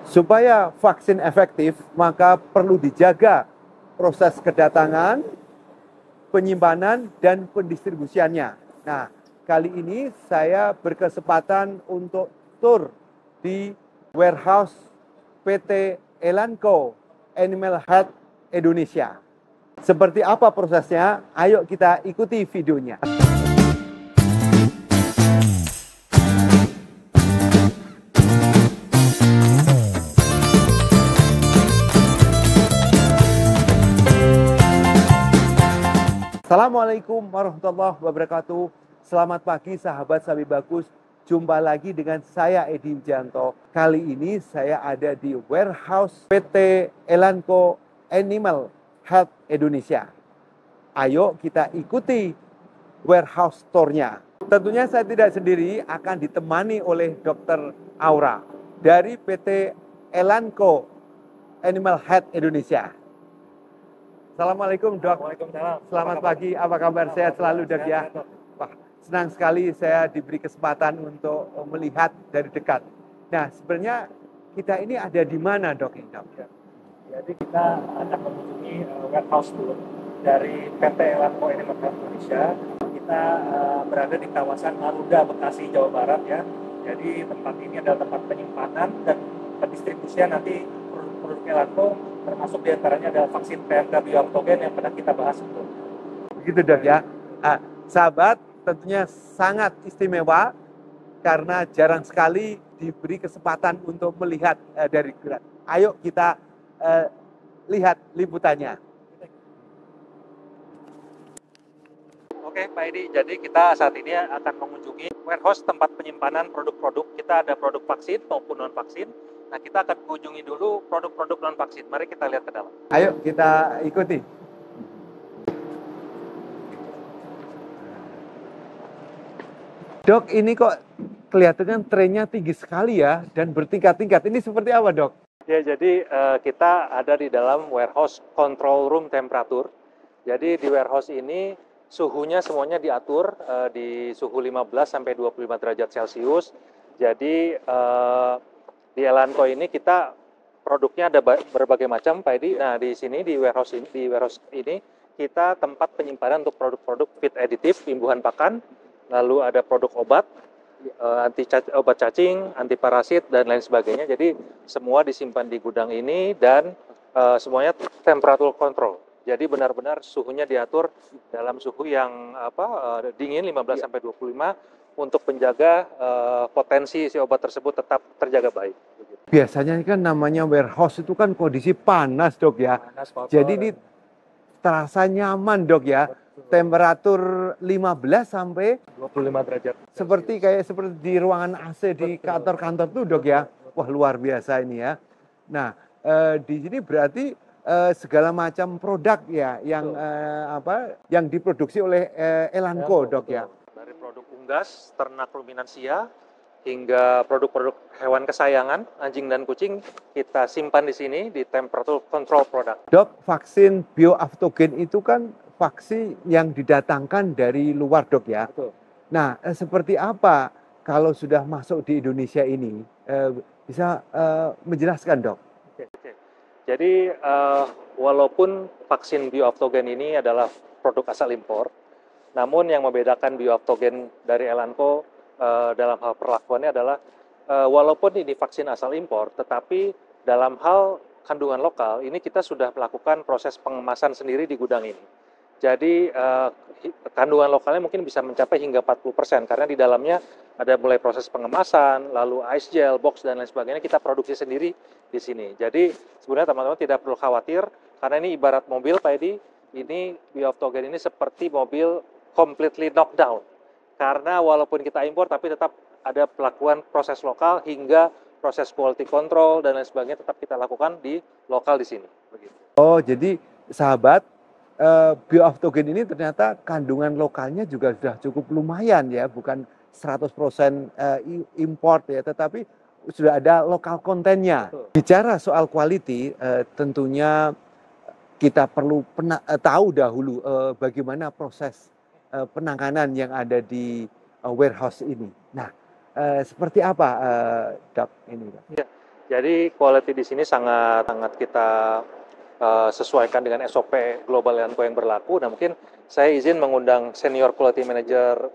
Supaya vaksin efektif, maka perlu dijaga proses kedatangan, penyimpanan, dan pendistribusiannya. Nah, kali ini saya berkesempatan untuk tur di warehouse PT Elanco Animal Health Indonesia. Seperti apa prosesnya? Ayo kita ikuti videonya. Assalamualaikum warahmatullahi wabarakatuh. Selamat pagi sahabat Sabi Bagus. Jumpa lagi dengan saya Edi Wijanto. Kali ini saya ada di warehouse PT Elanco Animal Health Indonesia. Ayo kita ikuti warehouse tour-nya. Tentunya saya tidak sendiri, akan ditemani oleh Dr. Aura dari PT Elanco Animal Health Indonesia. Assalamualaikum Dok. Waalaikumsalam. Selamat pagi, apa kabar? Sehat selalu Dok ya? Wah, senang sekali saya diberi kesempatan untuk melihat dari dekat. Nah, sebenarnya kita ini ada di mana Dok? Jadi kita akan mengunjungi warehouse tour dari PT Elanco Animal Health Indonesia. Kita berada di kawasan Marunda, Bekasi, Jawa Barat ya. Jadi tempat ini adalah tempat penyimpanan dan pendistribusian nanti produk Elanco, termasuk diantaranya adalah vaksin PMK Bioaftogen yang pernah kita bahas itu. Begitu Dok ya. Sahabat, tentunya sangat istimewa karena jarang sekali diberi kesempatan untuk melihat dari dekat. Ayo kita lihat liputannya. Oke Pak Edi, jadi kita saat ini akan mengunjungi warehouse tempat penyimpanan produk-produk. Kita ada produk vaksin maupun non-vaksin. Nah, kita akan kunjungi dulu produk-produk non-vaksin. Mari kita lihat ke dalam. Ayo kita ikuti. Dok, ini kok kelihatannya trennya tinggi sekali ya dan bertingkat-tingkat. Ini seperti apa Dok? Ya, jadi kita ada di dalam warehouse control room temperatur. Jadi di warehouse ini suhunya semuanya diatur di suhu 15 sampai 25 derajat Celcius. Jadi di Elanco ini kita produknya ada berbagai macam, Pak Edi. Nah, di sini di warehouse ini kita tempat penyimpanan untuk produk-produk feed additive, imbuhan pakan, lalu ada produk obat, obat cacing, anti parasit dan lain sebagainya. Jadi semua disimpan di gudang ini dan semuanya temperatur control. Jadi benar-benar suhunya diatur dalam suhu yang dingin 15 sampai 25 untuk menjaga potensi si obat tersebut tetap terjaga baik. Biasanya kan namanya warehouse itu kan kondisi panas Dok ya. Panas, kotor. Jadi ini terasa nyaman Dok ya. Temperatur 15 sampai 25 derajat. seperti di ruangan AC di kantor-kantor tuh Dok ya. Wah, luar biasa ini ya. Nah, di sini berarti segala macam produk ya yang diproduksi oleh Elanco Dok ya. Dari produk unggas, ternak ruminansia, hingga produk-produk hewan kesayangan, anjing dan kucing, kita simpan di sini di temperature control product. Dok, vaksin Bioaftogen itu kan vaksin yang didatangkan dari luar Dok ya. Betul. Nah, seperti apa kalau sudah masuk di Indonesia ini? Bisa menjelaskan Dok? Oke. Jadi walaupun vaksin Bioaftogen ini adalah produk asal impor, namun yang membedakan Bioaftogen dari Elanco dalam hal perlakuannya adalah walaupun ini vaksin asal impor, tetapi dalam hal kandungan lokal ini kita sudah melakukan proses pengemasan sendiri di gudang ini. Jadi kandungan lokalnya mungkin bisa mencapai hingga 40% karena di dalamnya ada mulai proses pengemasan, lalu ice gel, box dan lain sebagainya kita produksi sendiri di sini. Jadi sebenarnya teman-teman tidak perlu khawatir karena ini ibarat mobil Pak Edi, ini Bioaftogen ini seperti mobil completely knockdown. Karena walaupun kita impor tapi tetap ada pelakuan proses lokal hingga proses quality control dan lain sebagainya tetap kita lakukan di lokal di sini. Begitu. Oh, jadi sahabat, Bioaftogen ini ternyata kandungan lokalnya juga sudah cukup lumayan ya, bukan 100% import ya, tetapi sudah ada lokal kontennya. Betul. Bicara soal quality, tentunya kita perlu tahu dahulu bagaimana proses penanganan yang ada di warehouse ini. Nah, seperti apa Dok ini? Ya, Jadi quality di sini sangat sangat kita sesuaikan dengan SOP Global Elanco yang berlaku. Nah, mungkin saya izin mengundang Senior Quality Manager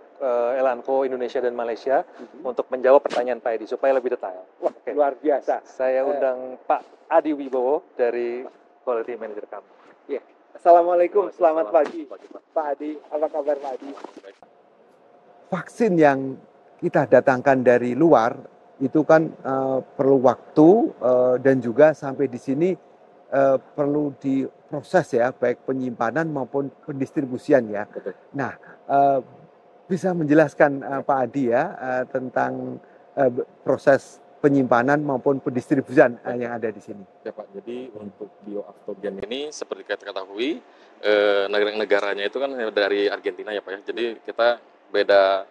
Elanco Indonesia dan Malaysia untuk menjawab pertanyaan Pak Edi supaya lebih detail. Wah, Oke. luar biasa. Saya undang Pak Adi Wibowo dari Quality Manager kami. Ya. Assalamualaikum, selamat pagi Pak Adi. Apa kabar Pak Adi? Vaksin yang kita datangkan dari luar itu kan perlu waktu dan juga sampai di sini perlu diproses ya, baik penyimpanan maupun pendistribusian ya. Betul. Nah, bisa menjelaskan Pak Adi ya tentang proses penyimpanan maupun pendistribusian yang ada di sini. Ya Pak, jadi untuk bioaftogen ini seperti kita ketahui negaranya itu kan dari Argentina ya Pak ya. Jadi kita beda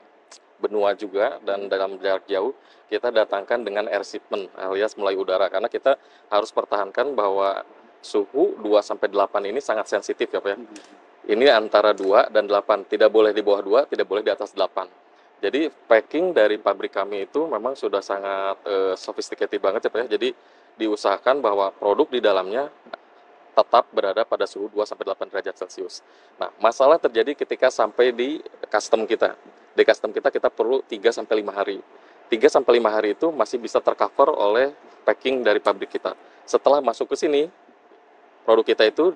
benua juga dan dalam jarak jauh kita datangkan dengan air shipment alias melalui udara karena kita harus pertahankan bahwa suhu 2-8 ini sangat sensitif ya Pak ya. Ini antara 2 dan 8, tidak boleh di bawah 2, tidak boleh di atas 8. Jadi packing dari pabrik kami itu memang sudah sangat sophisticated banget ya Pak ya. Jadi diusahakan bahwa produk di dalamnya tetap berada pada suhu 2-8 derajat Celcius. Nah, masalah terjadi ketika sampai di custom kita. Di custom kita perlu 3-5 hari. 3-5 hari itu masih bisa tercover oleh packing dari pabrik kita. Setelah masuk ke sini, produk kita itu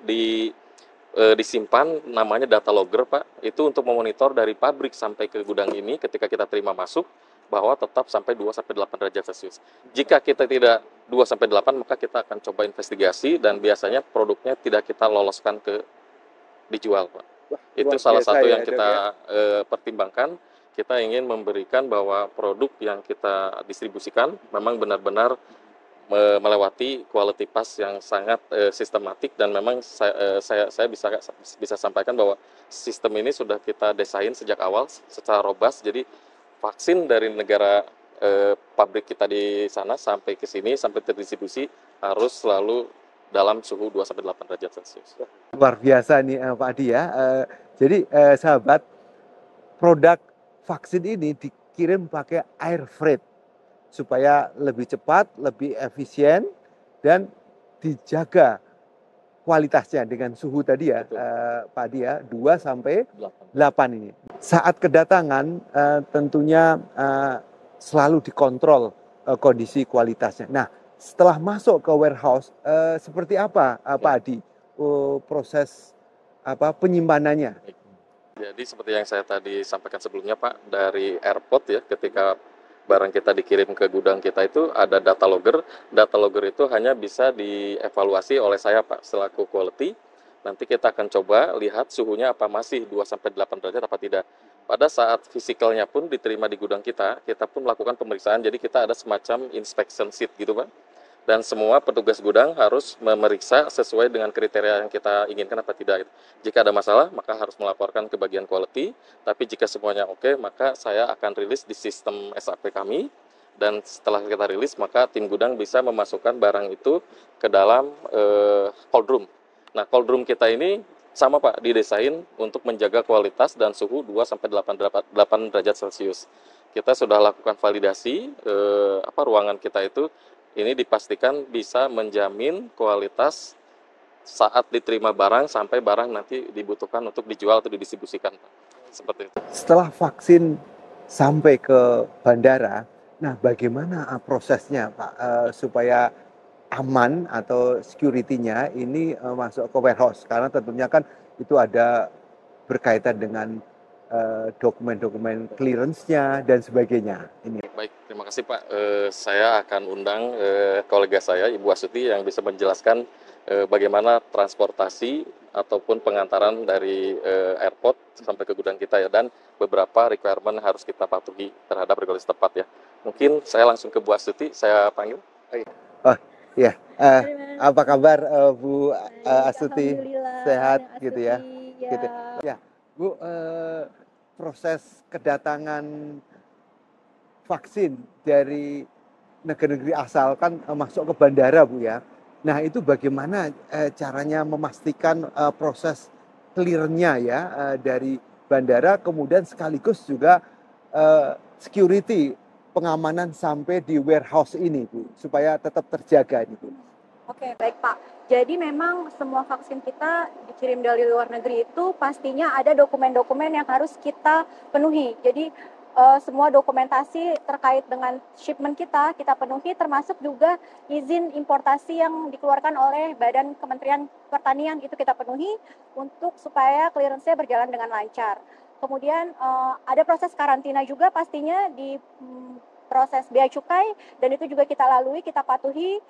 disimpan namanya data logger Pak. Itu untuk memonitor dari pabrik sampai ke gudang ini ketika kita terima masuk bahwa tetap sampai 2-8 derajat Celcius. Jika kita tidak 2-8 maka kita akan coba investigasi dan biasanya produknya tidak kita loloskan ke dijual Pak. Wah, Itu luar salah biasa satu ya, yang Dok, kita ya. pertimbangkan. Kita ingin memberikan bahwa produk yang kita distribusikan memang benar-benar melewati quality pass yang sangat sistematik dan memang saya bisa sampaikan bahwa sistem ini sudah kita desain sejak awal secara robust. Jadi vaksin dari negara pabrik kita di sana sampai ke sini sampai terdistribusi harus selalu dalam suhu 2-8 derajat Celcius. Luar biasa nih Pak Adi ya. Jadi sahabat, produk vaksin ini dikirim pakai air freight supaya lebih cepat, lebih efisien dan dijaga kualitasnya dengan suhu tadi ya Pak Adi ya, 2-8 ini. Saat kedatangan tentunya selalu dikontrol kondisi kualitasnya. Nah, setelah masuk ke warehouse seperti apa Pak Adi proses penyimpanannya? Jadi seperti yang saya tadi sampaikan sebelumnya Pak, dari airport ya, ketika barang kita dikirim ke gudang kita itu ada data logger. Data logger itu hanya bisa dievaluasi oleh saya Pak selaku quality. Nanti kita akan coba lihat suhunya apa masih 2-8 derajat apa tidak. Pada saat fisikalnya pun diterima di gudang kita pun melakukan pemeriksaan. Jadi kita ada semacam inspection sheet gitu Pak. Dan semua petugas gudang harus memeriksa sesuai dengan kriteria yang kita inginkan apa tidak. Jika ada masalah, maka harus melaporkan ke bagian quality. Tapi jika semuanya oke, maka saya akan rilis di sistem SAP kami. Dan setelah kita rilis, maka tim gudang bisa memasukkan barang itu ke dalam cold room. Nah, cold room kita ini sama Pak, didesain untuk menjaga kualitas dan suhu 2-8 derajat Celcius. Kita sudah lakukan validasi ruangan kita itu. Ini dipastikan bisa menjamin kualitas saat diterima barang sampai barang nanti dibutuhkan untuk dijual atau didistribusikan, Pak. Seperti itu. Setelah vaksin sampai ke bandara, nah bagaimana prosesnya Pak supaya aman atau security-nya ini masuk ke warehouse? Karena tentunya kan itu ada berkaitan dengan dokumen-dokumen clearance-nya dan sebagainya. Ini. Baik, terima kasih Pak. Saya akan undang kolega saya, Ibu Astuti, yang bisa menjelaskan bagaimana transportasi ataupun pengantaran dari airport sampai ke gudang kita ya, dan beberapa requirement harus kita patuhi terhadap regulasi tepat ya. Mungkin saya langsung ke Bu Astuti, saya panggil. Oh iya, apa kabar Bu Astuti? Sehat gitu ya? Ya. Gitu. Ya, Bu, proses kedatangan vaksin dari negeri-negeri asal kan masuk ke bandara Bu ya. Nah itu bagaimana caranya memastikan proses clearnya ya dari bandara, kemudian sekaligus juga security pengamanan sampai di warehouse ini, Bu, supaya tetap terjaga ini, Bu? Oke, baik Pak. Jadi memang semua vaksin kita dikirim dari luar negeri itu pastinya ada dokumen-dokumen yang harus kita penuhi. Jadi semua dokumentasi terkait dengan shipment kita penuhi, termasuk juga izin importasi yang dikeluarkan oleh Badan Kementerian Pertanian itu kita penuhi untuk supaya clearance-nya berjalan dengan lancar. Kemudian ada proses karantina juga pastinya di proses bea cukai, dan itu juga kita lalui, kita patuhi.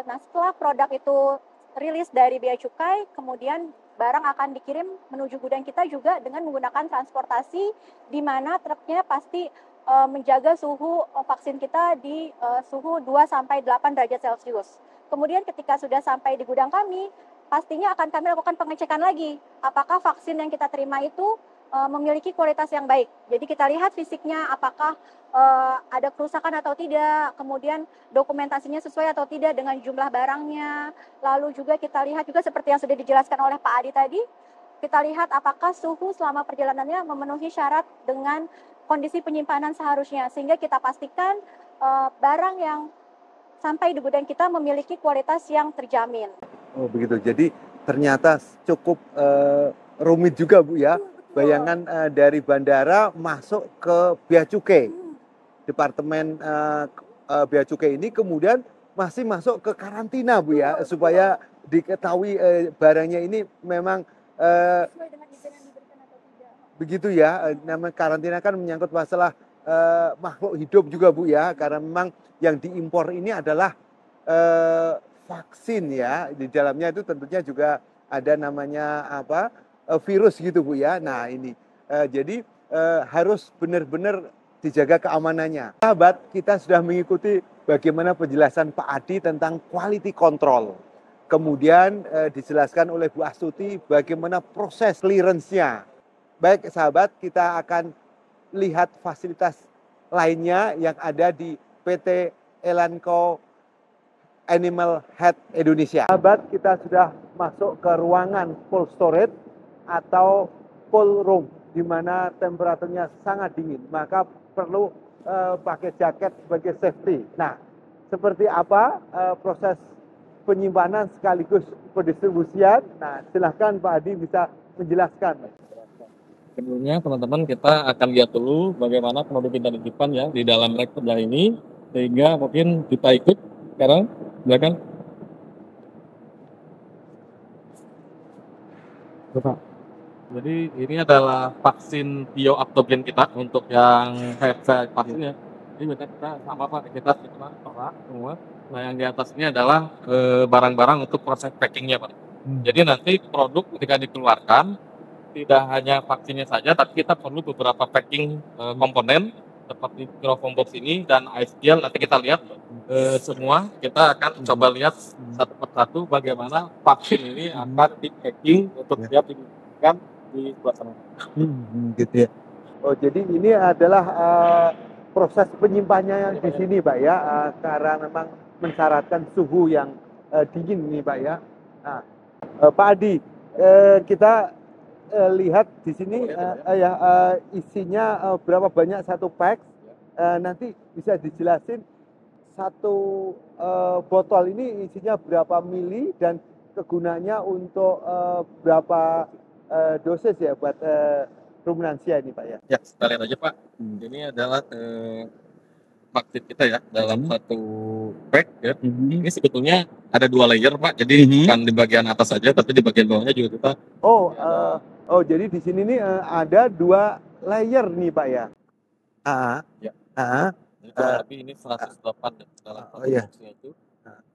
Nah, setelah produk itu rilis dari bea cukai, kemudian barang akan dikirim menuju gudang kita juga dengan menggunakan transportasi, di mana truknya pasti menjaga suhu vaksin kita di suhu 2-8 derajat Celcius. Kemudian ketika sudah sampai di gudang kami, pastinya akan kami lakukan pengecekan lagi, apakah vaksin yang kita terima itu memiliki kualitas yang baik. Jadi kita lihat fisiknya apakah ada kerusakan atau tidak, kemudian dokumentasinya sesuai atau tidak dengan jumlah barangnya. Lalu juga kita lihat juga seperti yang sudah dijelaskan oleh Pak Adi tadi, kita lihat apakah suhu selama perjalanannya memenuhi syarat dengan kondisi penyimpanan seharusnya, sehingga kita pastikan barang yang sampai di gudang kita memiliki kualitas yang terjamin. Oh begitu, jadi ternyata cukup rumit juga, Bu, ya. Bayangan dari bandara masuk ke bea cukai. Departemen bea cukai ini kemudian masih masuk ke karantina, Bu, ya, supaya diketahui barangnya ini memang Sesuai dengan izin yang diberikan atau tidak. begitu ya. Nama karantina kan menyangkut masalah makhluk hidup juga, Bu, ya, karena memang yang diimpor ini adalah vaksin, ya. Di dalamnya itu tentunya juga ada namanya virus gitu, Bu, ya. Nah ini jadi harus benar-benar dijaga keamanannya. Sahabat, kita sudah mengikuti bagaimana penjelasan Pak Adi tentang quality control. Kemudian dijelaskan oleh Bu Astuti bagaimana proses clearance-nya. Baik sahabat, kita akan lihat fasilitas lainnya yang ada di PT Elanco Animal Health Indonesia. Sahabat, kita sudah masuk ke ruangan cold storage atau cold room, di mana temperaturnya sangat dingin, maka perlu pakai jaket sebagai safety. Nah, seperti apa proses penyimpanan sekaligus pendistribusian? Nah, silahkan Pak Adi bisa menjelaskan. Sebelumnya teman-teman kita akan lihat dulu bagaimana produk kita dititipkan ya di dalam rack kerja ini, sehingga mungkin kita ikut sekarang, silakan. Bapak. Jadi ini adalah vaksin bioaftogen kita untuk yang headset vaksinnya. Ini benar kita sama Pak, kita semua. Nah yang di atas ini adalah barang-barang untuk proses packingnya Pak. Jadi nanti produk ketika dikeluarkan tidak hanya vaksinnya saja, tapi kita perlu beberapa packing komponen seperti styrofoam box ini dan ice gel. Nanti kita lihat semua, kita akan coba lihat satu persatu bagaimana vaksin ini akan di packing untuk siap digunakan di sebelah sana. Gitu ya. Oh, jadi ini adalah proses penyimpanannya yang di sini, Pak, ya, karena memang mensyaratkan suhu yang dingin ini, Pak, ya. Nah, Pak Adi, kita lihat di sini isinya berapa banyak satu pack. Nanti bisa dijelasin satu botol ini isinya berapa mili dan kegunaannya untuk berapa dosis ya buat ruminansia ini, Pak, ya. Ya, kita lihat aja Pak. Ini adalah vaksin kita ya dalam satu pack ya. Ini sebetulnya ada 2 layer Pak. Jadi bukan di bagian atas saja, tapi di bagian bawahnya juga kita. Jadi di sini nih ada 2 layer nih, Pak, ya. Ya. Ini tapi ini 108 dalam satu boxnya itu.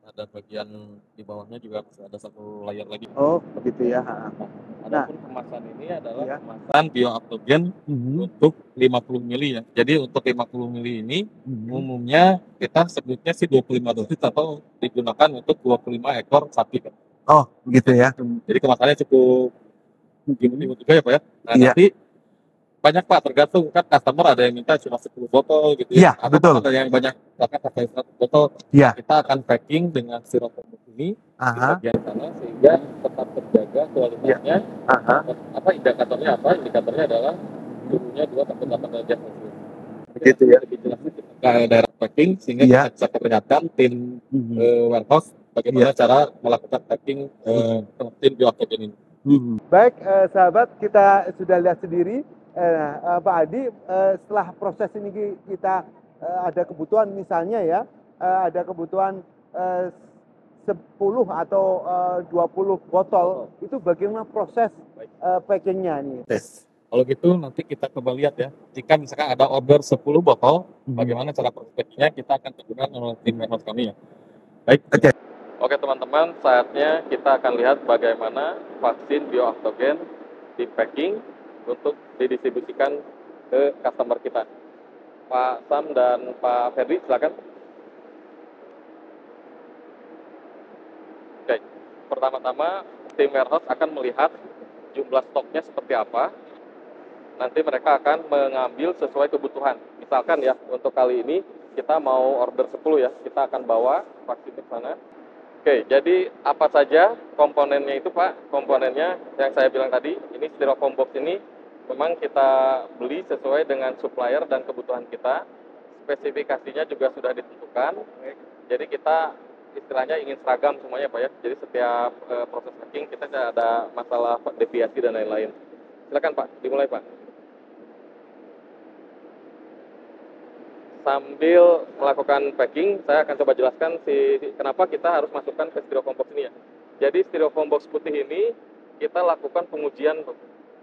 Ada bagian di bawahnya juga masih ada 1 layer lagi. Oh, begitu ya. Adapun kemasan ini adalah kemasan bioaftogen untuk 50 mili ya. Jadi untuk 50 mili ini umumnya kita sebutnya sih 25 dosis atau digunakan untuk 25 ekor sapi. Oh, begitu ya. Jadi kemasannya cukup juga ya Pak ya. Nah, nanti banyak Pak, tergantung kan customer ada yang minta cuma 10 botol gitu ya. Iya, betul. Ada yang banyak bahkan sampai 100 botol. Iya. Kita akan packing dengan styrofoam ini di bagian sana sehingga tetap terjaga kualitasnya. Iya. Indikatornya apa? Indikatornya adalah suhunya 2-8 derajat Celcius. Begitu ya. Lebih jelasnya ke daerah packing sehingga Iya. kita bisa perlihatkan tim warehouse bagaimana cara melakukan packing tim bioaftogen ini. Baik, sahabat, kita sudah lihat sendiri, Pak Adi, setelah proses ini kita ada kebutuhan misalnya ya, ada kebutuhan 10 atau 20 botol, itu bagaimana proses packingnya nih? Kalau gitu nanti kita coba lihat ya, jika misalkan ada order 10 botol, bagaimana cara proses packingnya kita akan tunjukkan oleh tim warehouse kami ya. Baik. Oke. Oke teman-teman, saatnya kita akan lihat bagaimana vaksin bioaftogen di packing untuk didistribusikan ke customer kita. Pak Sam dan Pak Ferdi, silakan. Oke, pertama-tama tim warehouse akan melihat jumlah stoknya seperti apa. Nanti mereka akan mengambil sesuai kebutuhan. Misalkan ya, untuk kali ini kita mau order 10 ya, kita akan bawa vaksin ke sana. Oke, jadi apa saja komponennya itu Pak? Komponennya yang saya bilang tadi, ini styrofoam box ini memang kita beli sesuai dengan supplier dan kebutuhan kita. Spesifikasinya juga sudah ditentukan. Jadi kita istilahnya ingin seragam semuanya Pak ya. Jadi setiap proses packing kita tidak ada masalah deviasi dan lain-lain. Silakan Pak, dimulai Pak. Sambil melakukan packing, saya akan coba jelaskan kenapa kita harus masukkan ke styrofoam box ini ya. Jadi styrofoam box putih ini kita lakukan pengujian.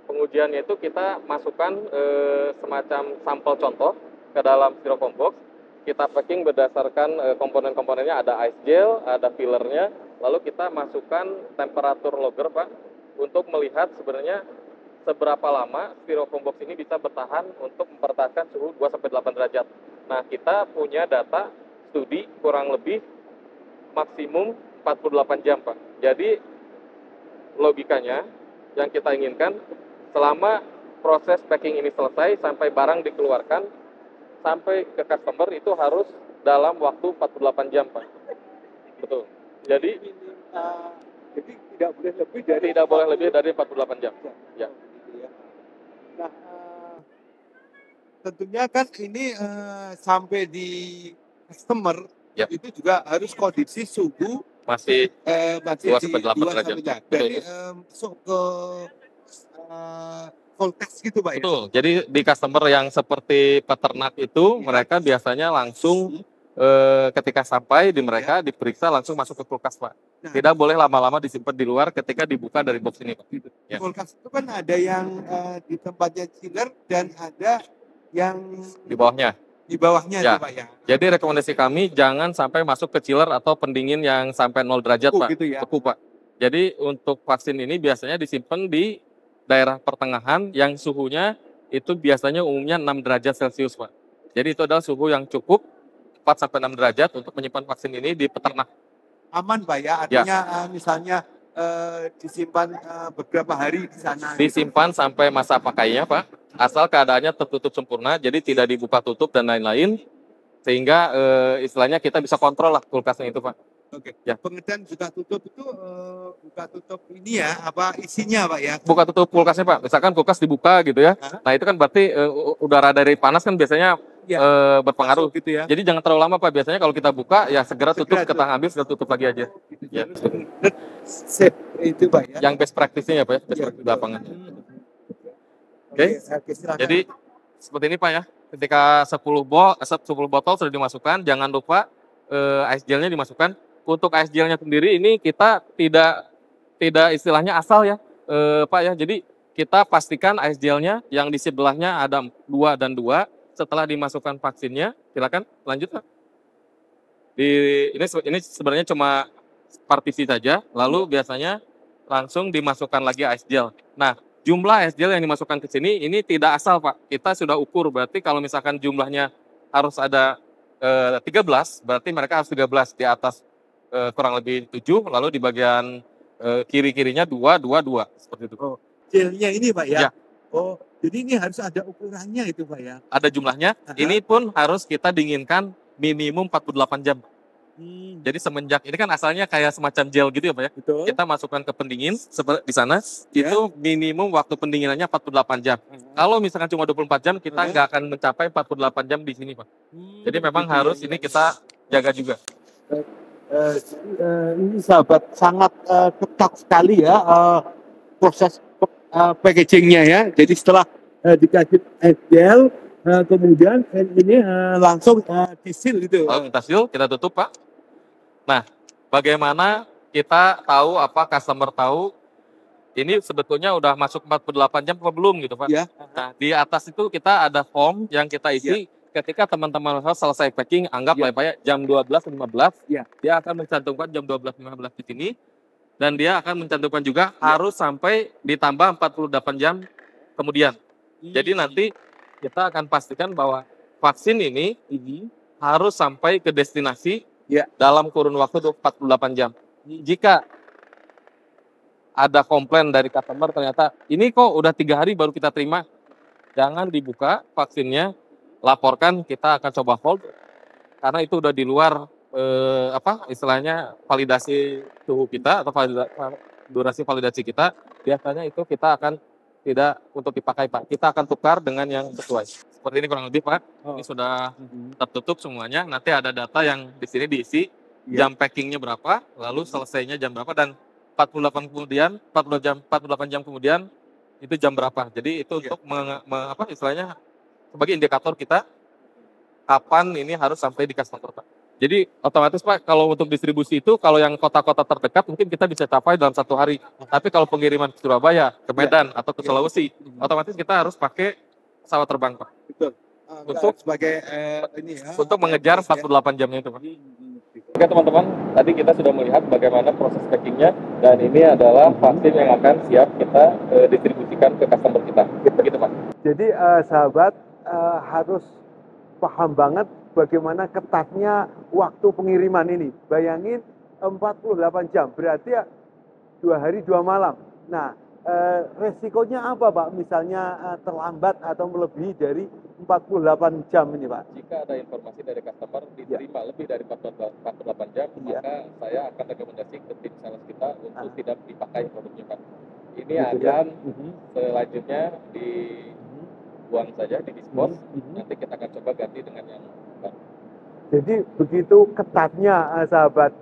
Pengujiannya itu kita masukkan semacam sampel contoh ke dalam styrofoam box. Kita packing berdasarkan komponen-komponennya, ada ice gel, ada fillernya, lalu kita masukkan temperatur logger Pak, untuk melihat sebenarnya seberapa lama styrofoam box ini bisa bertahan untuk mempertahankan suhu 2-8 derajat. Nah, kita punya data studi kurang lebih maksimum 48 jam, Pak. Jadi, logikanya yang kita inginkan, selama proses packing ini selesai, sampai barang dikeluarkan, sampai ke customer itu harus dalam waktu 48 jam, Pak. Betul. Jadi tidak boleh lebih dari 48 jam. Ya. Nah, tentunya kan ini sampai di customer Yap. itu juga harus kondisi suhu Masih masih 2-8 derajat. dari masuk ke voltage gitu Pak ya. Betul. Jadi di customer yang seperti peternak itu mereka biasanya langsung ketika sampai di mereka diperiksa langsung masuk ke kulkas Pak. Nah, Tidak boleh lama-lama disimpan di luar ketika dibuka dari box ini Pak. Ya. kulkas itu kan ada yang di tempatnya chiller dan ada yang Di bawahnya. di bawahnya Ya. itu Pak ya. Jadi rekomendasi kami jangan sampai masuk ke chiller atau pendingin yang sampai 0 derajat Beku Pak. gitu ya. Beku Pak. Jadi untuk vaksin ini biasanya disimpan di daerah pertengahan yang suhunya itu biasanya umumnya 6 derajat Celcius Pak. Jadi itu adalah suhu yang cukup 4-6 derajat untuk menyimpan vaksin ini di peternak. Aman Pak ya, artinya misalnya disimpan beberapa hari di sana. Disimpan sampai masa pakainya Pak, asal keadaannya tertutup sempurna, jadi tidak dibuka tutup dan lain-lain, sehingga istilahnya kita bisa kontrol lah kulkasnya itu Pak. Oke. Ya. Pengertian buka tutup itu buka tutup ini ya, apa isinya Pak ya? Buka tutup kulkasnya Pak, misalkan kulkas dibuka gitu ya, nah itu kan berarti udara dari panas kan biasanya berpengaruh. Masuk gitu ya. Jadi jangan terlalu lama Pak, biasanya kalau kita buka ya segera tutup, kita ambil segera tutup lagi aja. Ya. Safe itu Pak ya. Yang best practice-nya ya Pak ya, best practice di lapangan. Oke. Silakan. Jadi seperti ini Pak ya, ketika 10 botol sudah dimasukkan, jangan lupa ice gelnya dimasukkan. Untuk ice gelnya sendiri ini kita tidak istilahnya asal ya Pak ya, jadi kita pastikan ice gelnya yang di sebelahnya ada 2 dan 2. Setelah dimasukkan vaksinnya, silakan lanjut Pak. Ini sebenarnya cuma partisi saja, lalu biasanya langsung dimasukkan lagi ice gel. Nah, jumlah ice gel yang dimasukkan ke sini ini tidak asal Pak. Kita sudah ukur, berarti kalau misalkan jumlahnya harus ada 13, berarti mereka harus 13 di atas kurang lebih 7, lalu di bagian kiri-kirinya 2, 2, 2 seperti itu. Oh, gelnya ini Pak ya? Ya. Oh, jadi ini harus ada ukurannya itu Pak ya? Ada jumlahnya. Ini pun harus kita dinginkan minimum 48 jam. Jadi semenjak ini kan asalnya kayak semacam gel gitu ya Pak ya. Betul. Kita masukkan ke pendingin di sana, Ya. itu minimum waktu pendinginannya 48 jam. Kalau misalkan cuma 24 jam, kita nggak akan mencapai 48 jam di sini Pak. Jadi memang harus ini kita jaga juga. Ini sahabat sangat ketat sekali ya proses packagingnya ya. Jadi setelah dikasih gel, kemudian ini langsung disil gitu. Lalu kita seal, kita tutup Pak. Nah, bagaimana kita tahu customer tahu ini sebetulnya udah masuk 48 jam apa belum gitu Pak. Ya. Nah, di atas itu kita ada form yang kita isi ketika teman-teman selesai packing, anggap lah Pak ya, jam 12.15, dia akan mencantumkan jam 12.15 di sini, dan dia akan mencantumkan juga harus sampai ditambah 48 jam kemudian. Jadi nanti kita akan pastikan bahwa vaksin ini harus sampai ke destinasi dalam kurun waktu 48 jam. Jika ada komplain dari customer ternyata ini kok udah 3 hari baru kita terima, jangan dibuka vaksinnya, laporkan, kita akan coba hold karena itu udah di luar istilahnya validasi suhu kita atau durasi validasi kita. Biasanya itu kita akan tidak untuk dipakai Pak, kita akan tukar dengan yang sesuai. Seperti ini kurang lebih Pak. Ini sudah tertutup semuanya. Nanti ada data yang di sini diisi jam packingnya berapa, lalu selesainya jam berapa, dan 48 jam kemudian itu jam berapa. Jadi itu untuk istilahnya sebagai indikator kita kapan ini harus sampai di customer Pak. Jadi otomatis Pak, kalau untuk distribusi itu kalau yang kota-kota terdekat mungkin kita bisa capai dalam 1 hari. Tapi kalau pengiriman ke Surabaya, ke Medan atau ke Sulawesi, otomatis kita harus pakai pesawat terbang Pak. Betul. Untuk sebagai untuk mengejar 48 jamnya itu Pak. Oke teman-teman, tadi kita sudah melihat bagaimana proses packingnya, dan ini adalah vaksin yang akan siap kita distribusikan ke customer kita. Begitu Pak. Jadi sahabat harus paham banget bagaimana ketatnya waktu pengiriman ini. Bayangin 48 jam, berarti ya 2 hari 2 malam. Nah, resikonya apa Pak? Misalnya terlambat atau melebihi dari 48 jam ini Pak? Jika ada informasi dari customer diterima lebih dari 48 jam, maka saya akan rekomendasi ke tim sales kita untuk tidak dipakai produknya Pak. Ini akan selanjutnya dibuang saja, didispose. Nanti kita akan coba ganti dengan yang baru. Jadi begitu ketatnya sahabat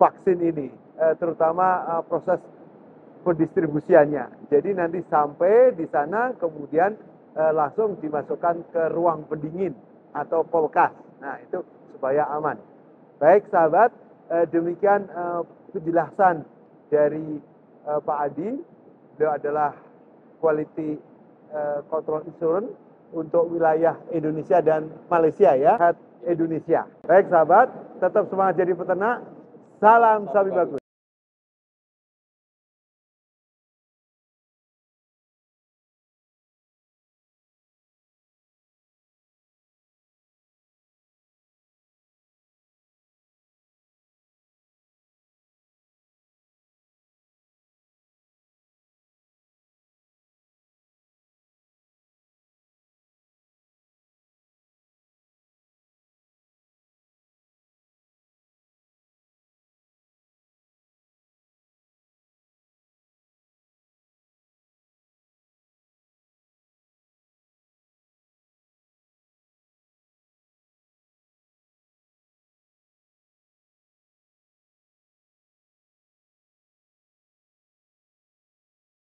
vaksin ini, terutama proses pendistribusiannya. Jadi nanti sampai di sana kemudian langsung dimasukkan ke ruang pendingin atau kulkas. Nah itu supaya aman. Baik sahabat, demikian penjelasan dari Pak Adi. Beliau adalah Quality Control Insurance untuk wilayah Indonesia dan Malaysia ya, Indonesia. Baik sahabat, tetap semangat jadi peternak. Salam sapi bagus.